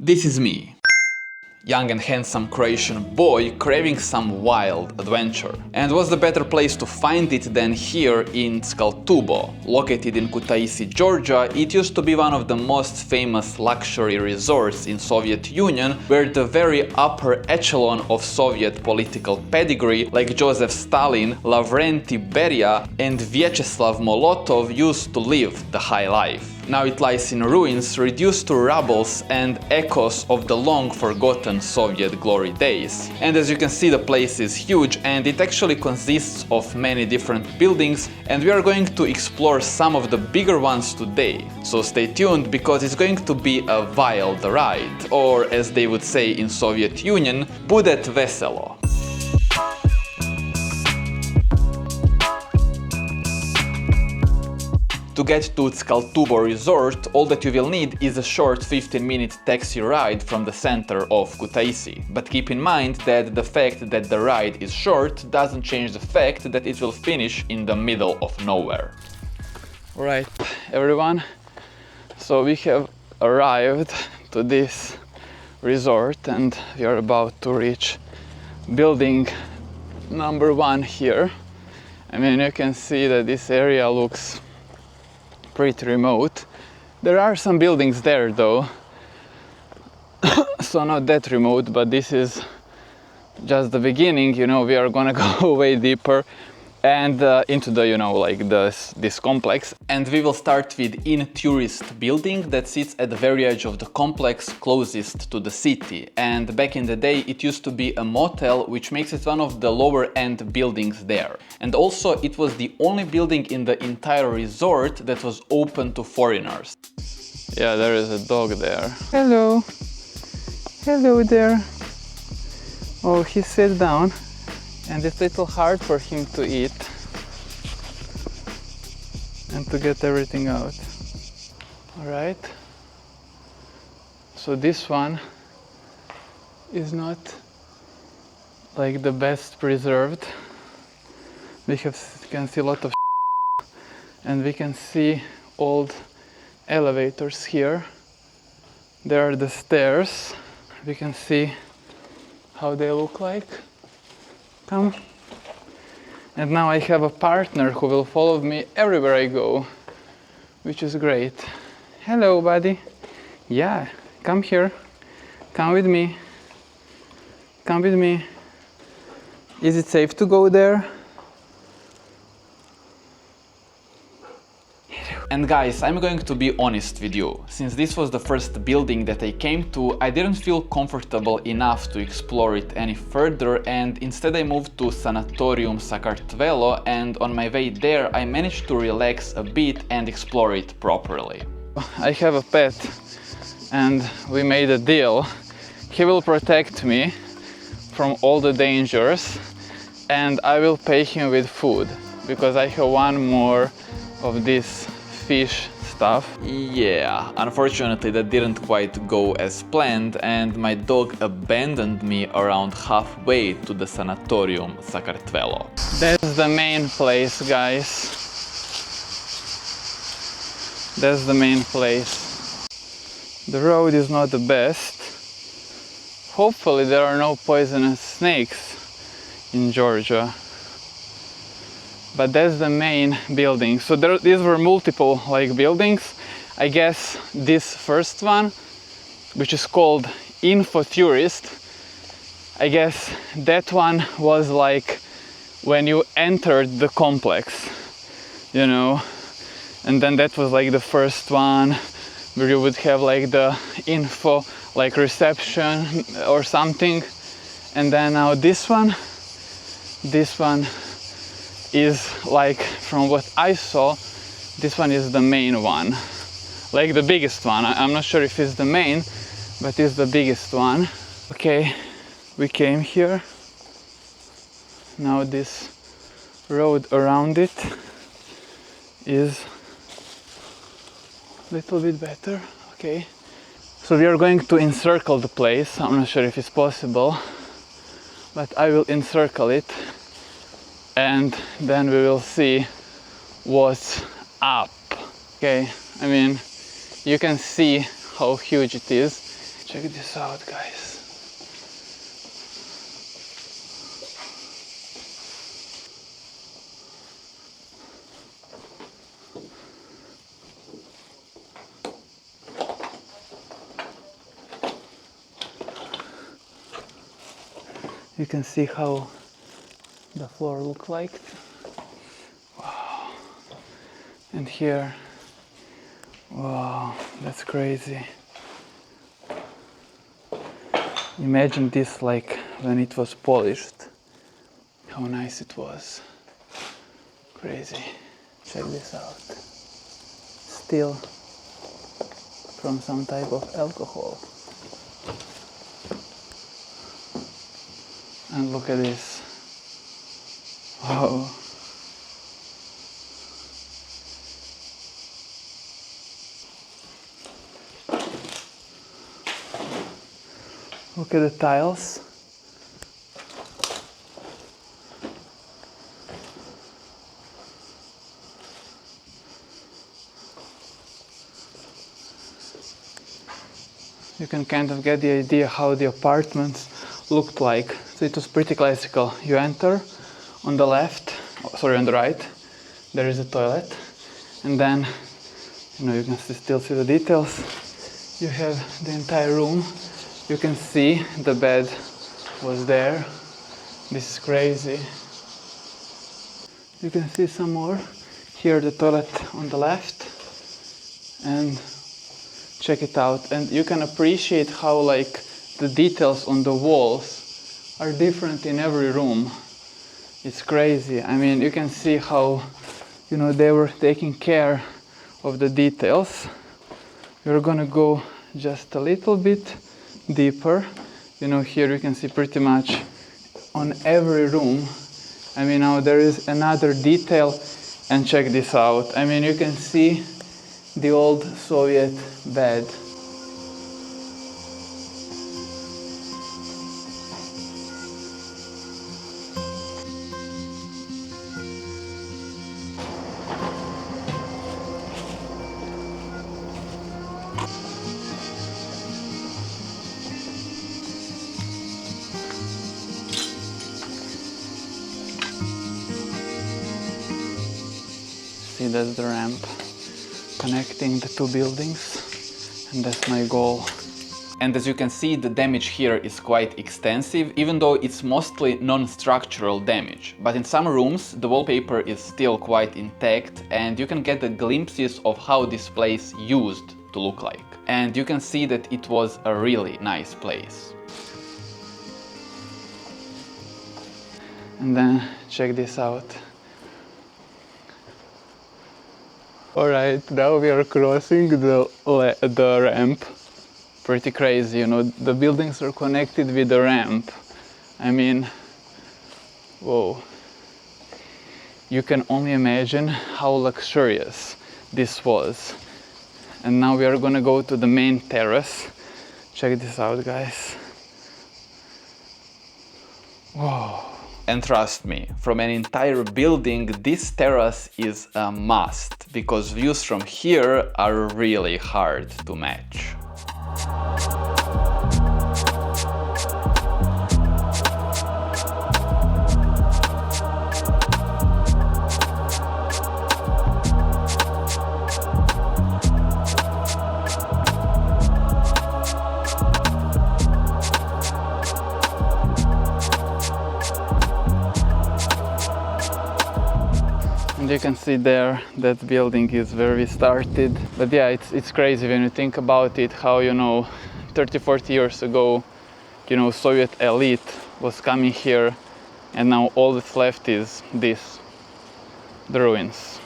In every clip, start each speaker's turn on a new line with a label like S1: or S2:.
S1: This is me, young and handsome Croatian boy craving some wild adventure. And what's the better place to find it than here in Tskaltubo? Located in Kutaisi, Georgia, it used to be one of the most famous luxury resorts in Soviet Union, where the very upper echelon of Soviet political pedigree, like Joseph Stalin, Lavrenti Beria and Vyacheslav Molotov, used to live the high life. Now it lies in ruins, reduced to rubbles and echoes of the long-forgotten Soviet glory days. And as you can see, the place is huge and it actually consists of many different buildings, and we are going to explore some of the bigger ones today. So stay tuned, because it's going to be a wild ride, or as they would say in Soviet Union, Bude veselo. To get to Tskaltubo resort, all that you will need is a short 15-minute taxi ride from the center of Kutaisi. But keep in mind that the fact that the ride is short doesn't change the fact that it will finish in the middle of nowhere. Alright, everyone, so we have arrived to this resort and we are about to reach building number 1 here. I mean, you can see that this area looks pretty remote. There are some buildings there though, so not that remote, but this is just the beginning. You know, we are gonna go way deeper and into the, you know, like this complex, and we will start with in tourist building that sits at the very edge of the complex, closest to the city. And back in the day it used to be a motel, which makes it one of the lower end buildings there. And also it was the only building in the entire resort that was open to foreigners. Yeah, there is a dog there. Hello. Hello there. Oh, he sat down. And it's a little hard for him to eat and to get everything out. Alright. So this one is not like the best preserved. We can see a lot of and we can see old elevators here. There are the stairs. We can see how they look like. Come. And now I have a partner who will follow me everywhere I go, which is great. Hello, buddy. Yeah, come here. Come with me. Come with me. Is it safe to go there? And guys, I'm going to be honest with you. Since this was the first building that I came to, I didn't feel comfortable enough to explore it any further, and instead I moved to Sanatorium Sakartvelo, and on my way there I managed to relax a bit and explore it properly. I have a pet and we made a deal. He will protect me from all the dangers and I will pay him with food, because I have one more of this fish stuff. Yeah, unfortunately that didn't quite go as planned and my dog abandoned me around halfway to the Sanatorium Sakartvelo. That's the main place, guys. That's the main place. The road is not the best. Hopefully there are no poisonous snakes in Georgia. But that's the main building. So these were multiple like buildings. I guess this first one, which is called Info Tourist, I guess that one was like when you entered the complex, you know, and then that was like the first one where you would have like the info, like reception or something. And then now this one is like, from what I saw, this one is the main one, like the biggest one. I'm not sure if it's the main, but it's the biggest one. Okay, we came here. Now this road around it is a little bit better. Okay, so we are going to encircle the place. I'm not sure if it's possible, but I will encircle it and then we will see was up. Okay, I mean, you can see how huge it is. Check this out, guys. You can see how the floor looks like. Wow. And here, wow, that's crazy. Imagine this like when it was polished. How nice it was. Crazy. Check this out. Still from some type of alcohol. And look at this. Wow. Look at the tiles. You can kind of get the idea how the apartments looked like. So it was pretty classical. You enter on the left, on the right, there is a toilet, and then you can still see the details. You have the entire room. You can see the bed was there. This is crazy. You can see some more. Here the toilet on the left, and check it out. And you can appreciate how like the details on the walls are different in every room. It's crazy. I mean, you can see how they were taking care of the details. We're gonna go just a little bit deeper. Here you can see pretty much on every room. I mean, now there is another detail, and check this out. I mean, you can see the old Soviet bed. See, that's the ramp connecting the two buildings, and that's my goal. And as you can see, the damage here is quite extensive, even though it's mostly non-structural damage. But in some rooms, the wallpaper is still quite intact, and you can get the glimpses of how this place used to look like. And you can see that it was a really nice place. And then check this out. Alright, now we are crossing the ramp. Pretty crazy, the buildings are connected with the ramp. I mean, whoa. You can only imagine how luxurious this was. And now we are gonna go to the main terrace. Check this out, guys. Whoa. And trust me, from an entire building, this terrace is a must, because views from here are really hard to match. And you can see there that building is where we started. But yeah, it's crazy when you think about it, how 30-40 years ago, Soviet elite was coming here, and now all that's left is the ruins.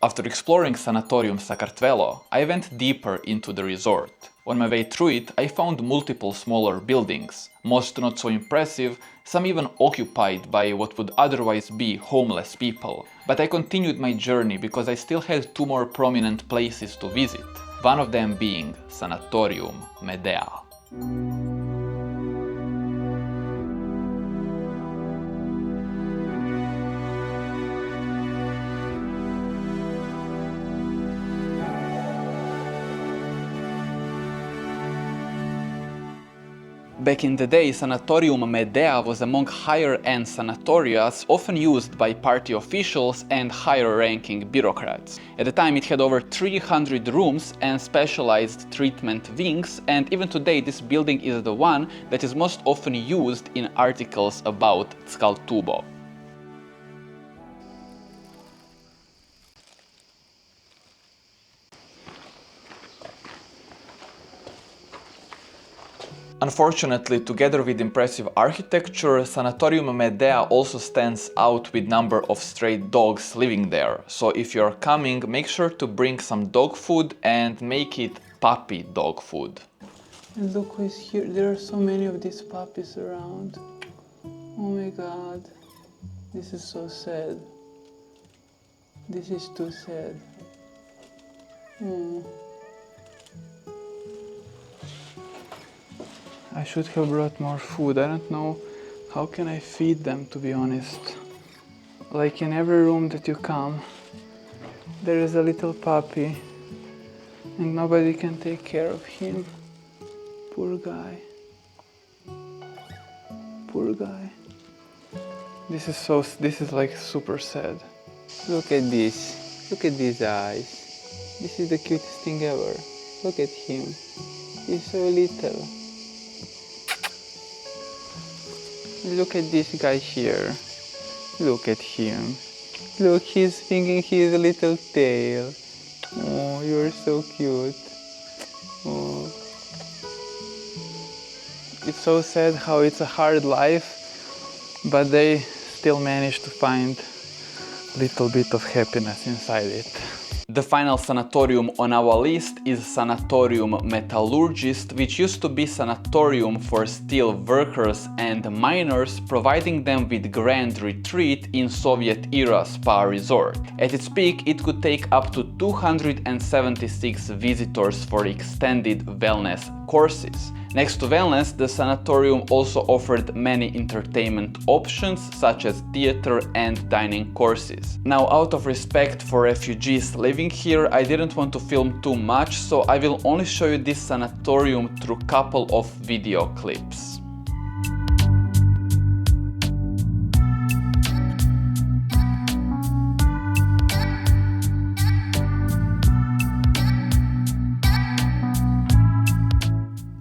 S1: After exploring Sanatorium Sakartvelo, I went deeper into the resort. On my way through it, I found multiple smaller buildings, most not so impressive, some even occupied by what would otherwise be homeless people. But I continued my journey because I still had two more prominent places to visit, one of them being Sanatorium Medea. Back in the day, Sanatorium Medea was among higher-end sanatorias, often used by party officials and higher-ranking bureaucrats. At the time it had over 300 rooms and specialized treatment wings, and even today this building is the one that is most often used in articles about Tskaltubo. Unfortunately, together with impressive architecture, Sanatorium Medea also stands out with number of stray dogs living there. So if you're coming, make sure to bring some dog food and make it puppy dog food.
S2: And look who's here. There are so many of these puppies around. Oh my god. This is so sad. This is too sad. I should have brought more food. I don't know how can I feed them, to be honest. Like in every room that you come, there is a little puppy and nobody can take care of him. Poor guy. Poor guy. This is like super sad. Look at this. Look at these eyes. This is the cutest thing ever. Look at him. He's so little. Look at this guy here. Look at him. Look, he's swinging his little tail. Oh, you're so cute. Oh. It's so sad how it's a hard life, but they still manage to find a little bit of happiness inside it.
S1: The final sanatorium on our list is Sanatorium Metallurgist, which used to be sanatorium for steel workers and miners, providing them with grand retreat in Soviet-era spa resort. At its peak, it could take up to 276 visitors for extended wellness courses. Next to wellness, the sanatorium also offered many entertainment options such as theater and dining courses. Now, out of respect for refugees living here, I didn't want to film too much, so I will only show you this sanatorium through a couple of video clips.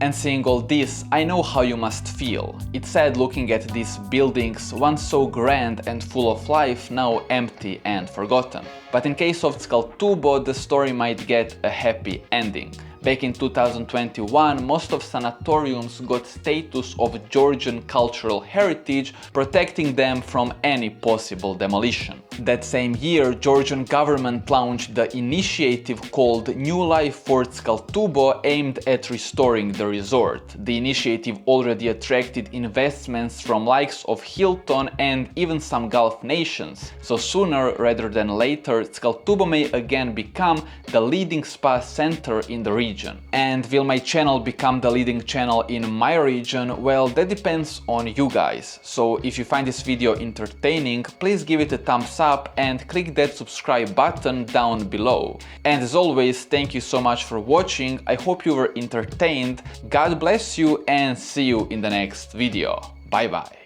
S1: And seeing all this, I know how you must feel. It's sad looking at these buildings, once so grand and full of life, now empty and forgotten. But in case of Tskaltubo, the story might get a happy ending. Back in 2021, most of sanatoriums got status of Georgian cultural heritage, protecting them from any possible demolition. That same year, Georgian government launched the initiative called New Life for Tskaltubo, aimed at restoring the resort. The initiative already attracted investments from likes of Hilton and even some Gulf nations. So sooner rather than later, Tskaltubo may again become the leading spa center in the region. And will my channel become the leading channel in my region? Well, that depends on you guys. So if you find this video entertaining, please give it a thumbs up and click that subscribe button down below. And as always, thank you so much for watching. I hope you were entertained. God bless you and see you in the next video. Bye bye.